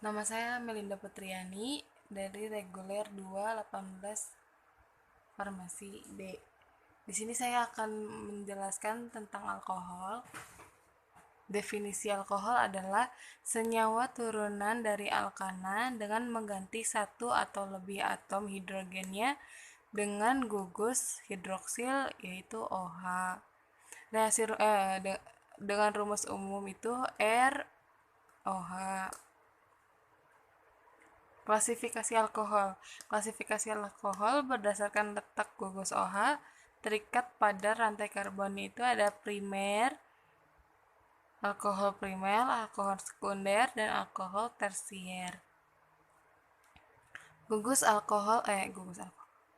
Nama saya Melinda Putriani dari reguler 218 Farmasi B. Di sini saya akan menjelaskan tentang alkohol. Definisi alkohol adalah senyawa turunan dari alkana dengan mengganti satu atau lebih atom hidrogennya dengan gugus hidroksil yaitu OH. Dengan rumus umum itu ROH. Klasifikasi alkohol. Klasifikasi alkohol berdasarkan letak gugus OH terikat pada rantai karbon itu ada alkohol primer, alkohol sekunder, dan alkohol tersier.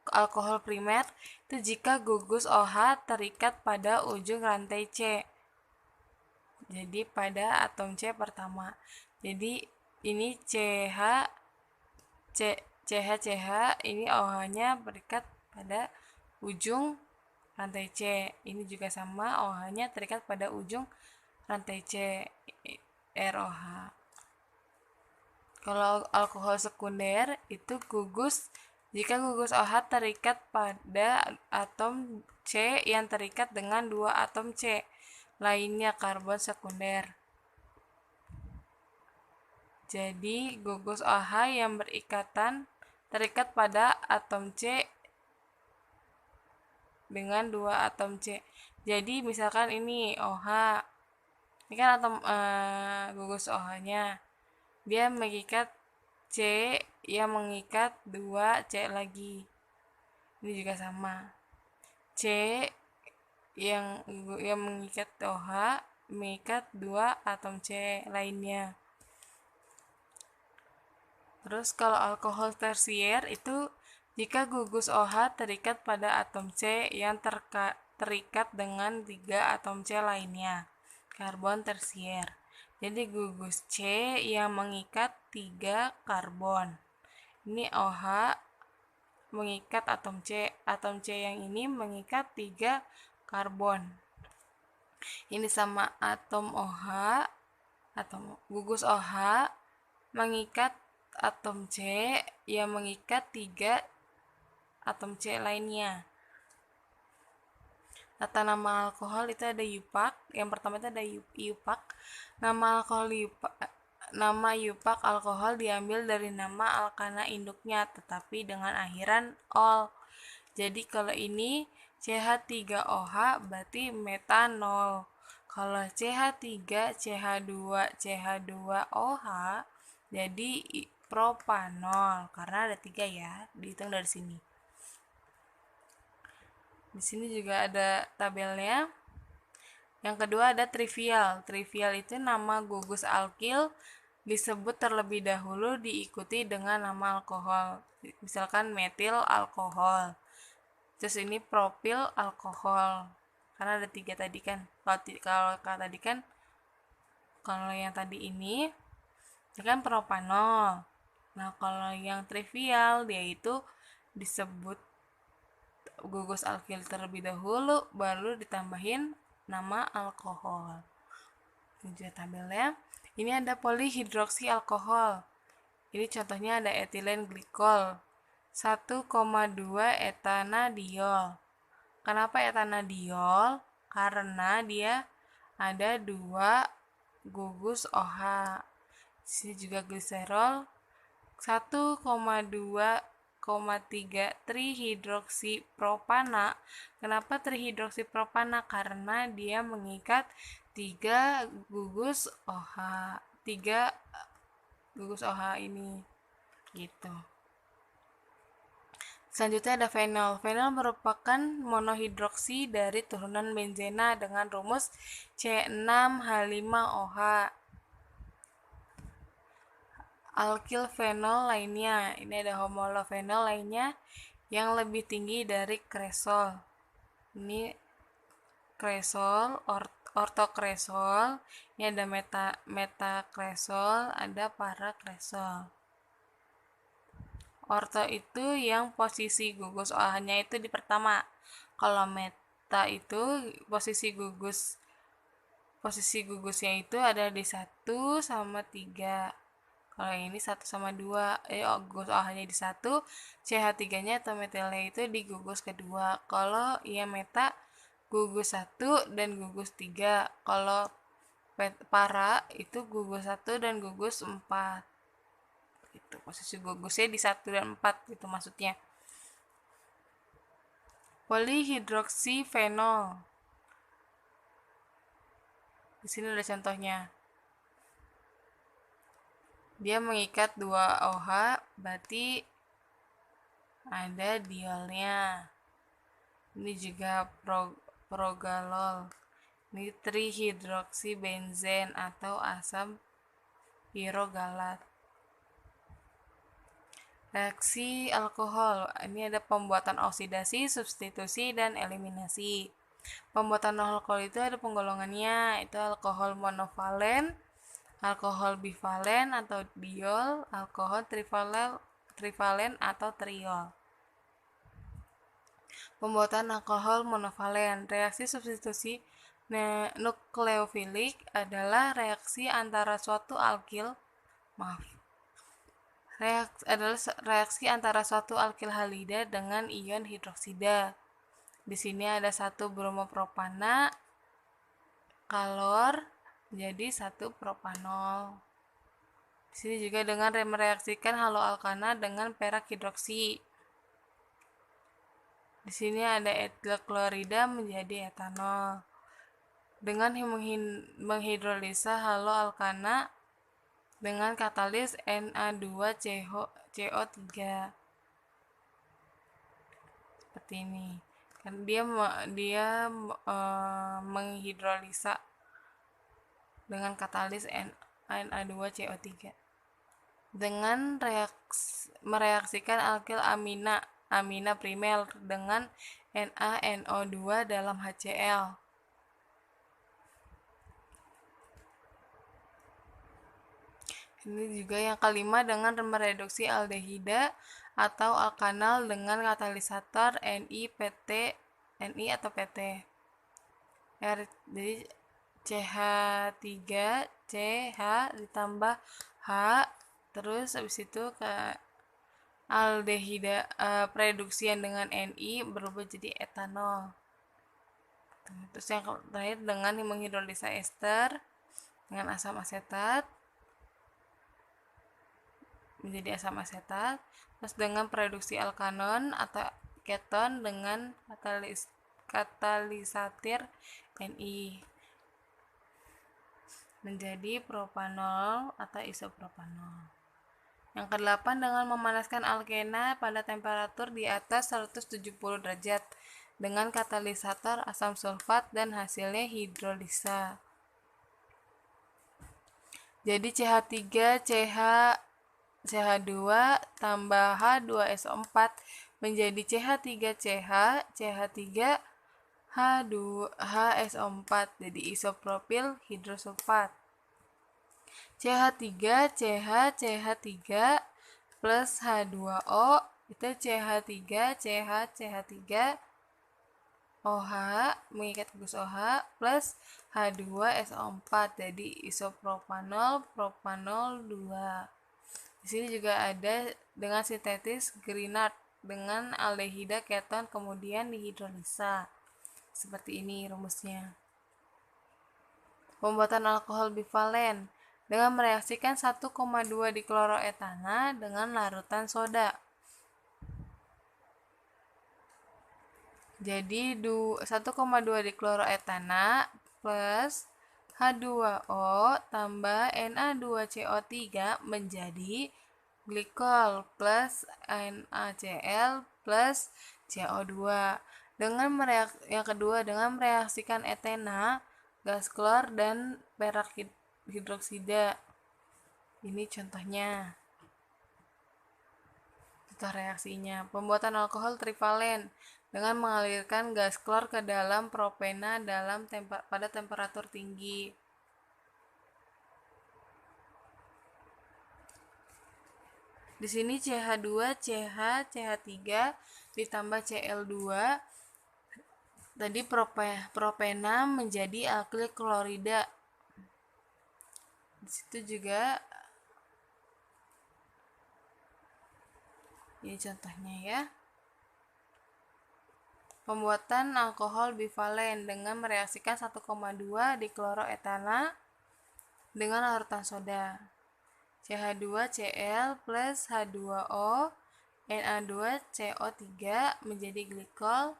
Alkohol primer itu jika gugus OH terikat pada ujung rantai C. Jadi pada atom C pertama. Jadi ini CH ini OH-nya berikat pada ujung rantai C. Ini juga sama, OH-nya terikat pada ujung rantai C, ROH. Kalau alkohol sekunder itu jika gugus OH terikat pada atom C yang terikat dengan dua atom C lainnya karbon sekunder. Jadi gugus OH yang terikat pada atom C dengan dua atom C. Jadi misalkan ini OH, ini kan atom gugus OH-nya, dia mengikat C yang mengikat 2 C lagi. Ini juga sama. C yang mengikat OH mengikat 2 atom C lainnya. Terus kalau alkohol tersier itu jika gugus OH terikat pada atom C yang terikat dengan 3 atom C lainnya, karbon tersier. Jadi gugus C yang mengikat 3 karbon. Ini OH mengikat atom C. Atom C yang ini mengikat 3 karbon. Ini sama atom OH, atom gugus OH mengikat atom C yang mengikat 3 atom C lainnya. Tata nama alkohol itu ada IUPAC. Yang pertama itu ada IUPAC. Nama IUPAC alkohol diambil dari nama alkana induknya tetapi dengan akhiran ol. Jadi kalau ini CH3OH berarti metanol. Kalau CH3, CH2, CH2OH jadi propanol karena ada 3 ya, dihitung dari sini. Di sini juga ada tabelnya. Yang kedua ada trivial. Trivial itu nama gugus alkil disebut terlebih dahulu diikuti dengan nama alkohol. Misalkan metil alkohol. Terus ini propil alkohol. Karena ada 3 tadi kan. Kalau yang tadi ini kan propanol. Nah, kalau yang trivial dia itu disebut gugus alkil terlebih dahulu baru ditambahin nama alkohol. Ini tabelnya. Ini ada polihidroksi alkohol. Ini contohnya ada etilen glikol 1,2 etanadiol. Kenapa etanadiol? Karena dia ada 2 gugus OH. Di sini juga gliserol 1,2,3 trihidroksipropana. Kenapa trihidroksipropana? Karena dia mengikat 3 gugus OH. 3 gugus OH ini gitu. Selanjutnya ada fenol. Fenol merupakan monohidroksi dari turunan benzena dengan rumus C6H5OH. Alkil fenol lainnya, ini ada homolofenol lainnya yang lebih tinggi dari kresol. Ini kresol, ortokresol, ini ada metakresol, ada parakresol. Orto itu yang posisi gugus OH-nya itu di pertama. Kalau meta itu posisi gugusnya itu ada di 1 sama 3. Kalau ini 1/2, gugus OH-nya di 1, CH3-nya atau metilnya itu di gugus kedua. Kalau ia meta, gugus 1 dan gugus 3. Kalau para itu gugus 1 dan gugus 4. Gitu. Posisi gugusnya di 1 dan 4 gitu maksudnya. Polihidroksifenol. Di sini ada contohnya. Dia mengikat 2 OH, berarti ada diolnya. Ini juga progalol. Ini trihidroksibenzen atau asam pirogalat. Reaksi alkohol. Ini ada pembuatan oksidasi, substitusi, dan eliminasi. Pembuatan alkohol itu ada penggolongannya, itu alkohol monovalen, alkohol bivalen atau diol, alkohol trivalen atau triol. Pembuatan alkohol monovalen. Reaksi substitusi nukleofilik adalah reaksi antara suatu antara suatu alkil halida dengan ion hidroksida. Di sini ada 1 bromopropana kalor jadi 1 propanol. Di sini juga dengan mereaksikan haloalkana dengan perak hidroksi. Di sini ada etil klorida menjadi etanol. Dengan menghidrolisa haloalkana dengan katalis Na2CO3. Seperti ini. Kan dia menghidrolisa dengan katalis Na2CO3 dengan mereaksikan alkil amina primer dengan NaNO2 dalam HCl. Ini juga yang kelima dengan mereduksi aldehida atau alkanal dengan katalisator Ni atau PT. Jadi CH3 CH ditambah H, terus habis itu ke aldehida pereduksian dengan Ni berubah jadi etanol. Terus yang terakhir dengan menghidrolisa ester dengan asam asetat menjadi asam asetat, terus dengan produksi alkanon atau keton dengan katalisator Ni menjadi propanol atau isopropanol. Yang kedelapan dengan memanaskan alkena pada temperatur di atas 170 derajat dengan katalisator asam sulfat dan hasilnya hidrolisa. Jadi CH3 CH2 tambah H2SO4 menjadi CH3CH, CH3 HSO4 jadi isopropil hidrosulfat. CH3 CH3 plus H2O itu CH3 CH3 OH mengikat gugus OH plus H2SO4 jadi isopropanol propanol 2. Di sini juga ada dengan sintetis Grignard dengan aldehida keton kemudian dihidrolisa. Seperti ini rumusnya. Pembuatan alkohol bivalen dengan mereaksikan 1,2 dikloroetana dengan larutan soda. Jadi 1,2 dikloroetana plus H2O tambah Na2CO3 menjadi glikol plus NaCl plus CO2. Yang kedua dengan mereaksikan etena, gas klor dan perak hidroksida. Ini contohnya. Contoh reaksinya. Pembuatan alkohol trivalen dengan mengalirkan gas klor ke dalam propena pada temperatur tinggi. Di sini CH2, CH3 ditambah Cl2. Tadi propena menjadi alkil klorida. Di situ juga Ini contohnya ya. Pembuatan alkohol bivalen dengan mereaksikan 1,2 dikloroetana dengan larutan soda. CH2Cl plus H2O Na2CO3 menjadi glikol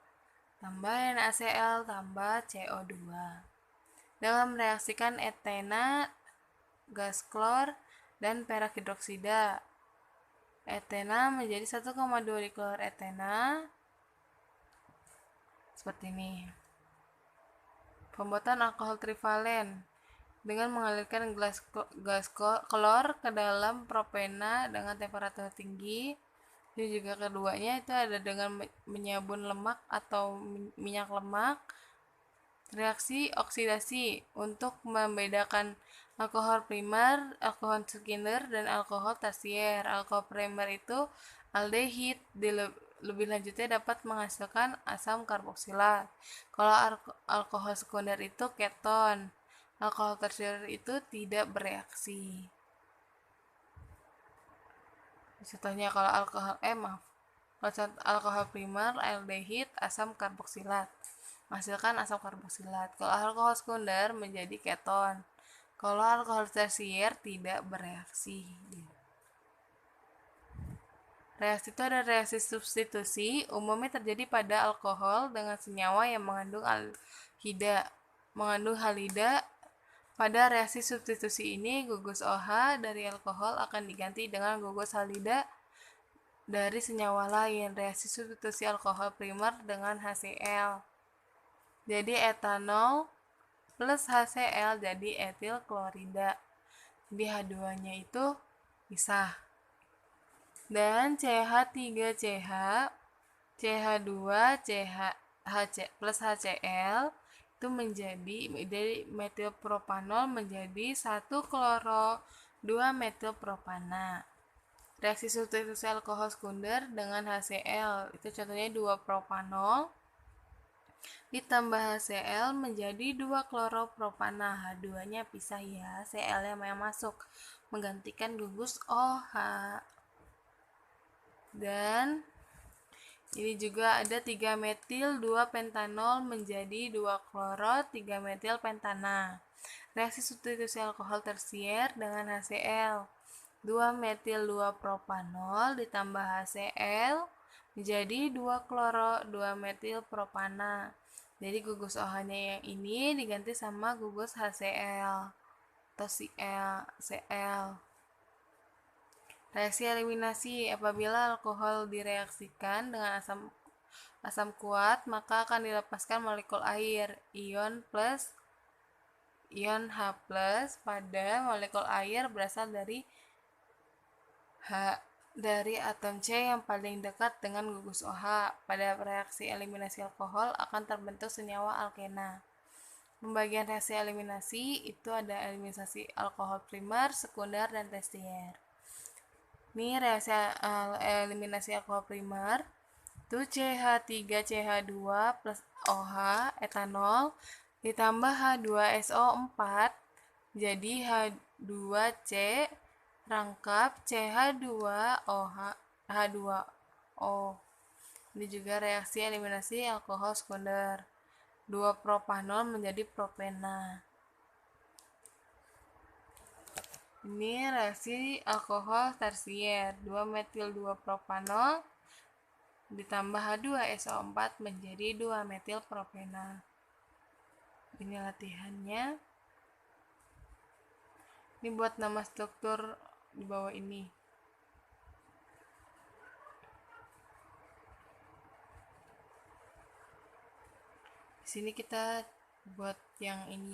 tambah NaCl tambah CO2. Dengan mereaksikan etena, gas klor, dan perak hidroksida. Etena menjadi 1,2 dikloroetena seperti ini. Pembuatan alkohol trivalen dengan mengalirkan gas klor ke dalam propena dengan temperatur tinggi. Ini juga keduanya itu ada dengan menyabun lemak atau minyak lemak. Reaksi oksidasi untuk membedakan alkohol primer, alkohol sekunder, dan alkohol tersier. Alkohol primer itu aldehid, lebih lanjutnya dapat menghasilkan asam karboksilat. Kalau alkohol sekunder itu keton. Alkohol tersier itu tidak bereaksi. Contohnya kalau alkohol primer, aldehid, asam karboksilat, menghasilkan asam karboksilat. Kalau alkohol sekunder menjadi keton. Kalau alkohol tersier tidak bereaksi. Reaksi itu ada reaksi substitusi, umumnya terjadi pada alkohol dengan senyawa yang mengandung halida. Pada reaksi substitusi ini, gugus OH dari alkohol akan diganti dengan gugus halida dari senyawa lain. Reaksi substitusi alkohol primer dengan HCl. Jadi etanol plus HCl jadi etil klorida. Jadi H2-nya itu pisah. Dan CH3CH, CH2CH plus HCl itu menjadi metilpropanol menjadi 1 kloro 2 metilpropana. Reaksi substitusi alkohol sekunder dengan HCl itu contohnya 2 propanol ditambah HCl menjadi 2 kloropropana. H2-nya pisah ya, Cl-nya yang masuk menggantikan gugus OH. Dan ini juga ada 3 metil 2 pentanol menjadi 2 kloro 3 metil pentana. Reaksi substitusi alkohol tersier dengan HCl. 2 metil 2 propanol ditambah HCl menjadi 2 kloro 2 metil propana. Jadi gugus OH-nya yang ini diganti sama gugus HCl atau Cl. Reaksi eliminasi, apabila alkohol direaksikan dengan asam kuat, maka akan dilepaskan molekul air, ion H+. Pada molekul air berasal dari atom C yang paling dekat dengan gugus OH. Pada reaksi eliminasi alkohol akan terbentuk senyawa alkena. Pembagian reaksi eliminasi itu ada eliminasi alkohol primer, sekunder, dan tersier. Ini reaksi eliminasi alkohol primer itu CH3CH2 plus OH etanol ditambah H2SO4 jadi H2C rangkap CH2OH H2O. Ini juga reaksi eliminasi alkohol sekunder. 2 propanol menjadi propena. Ini reaksi alkohol tersier, 2 metil 2 propanol ditambah H2SO4 menjadi 2 metil propena. Ini latihannya. Ini buat nama struktur di bawah ini. Di sini kita buat yang ini ya.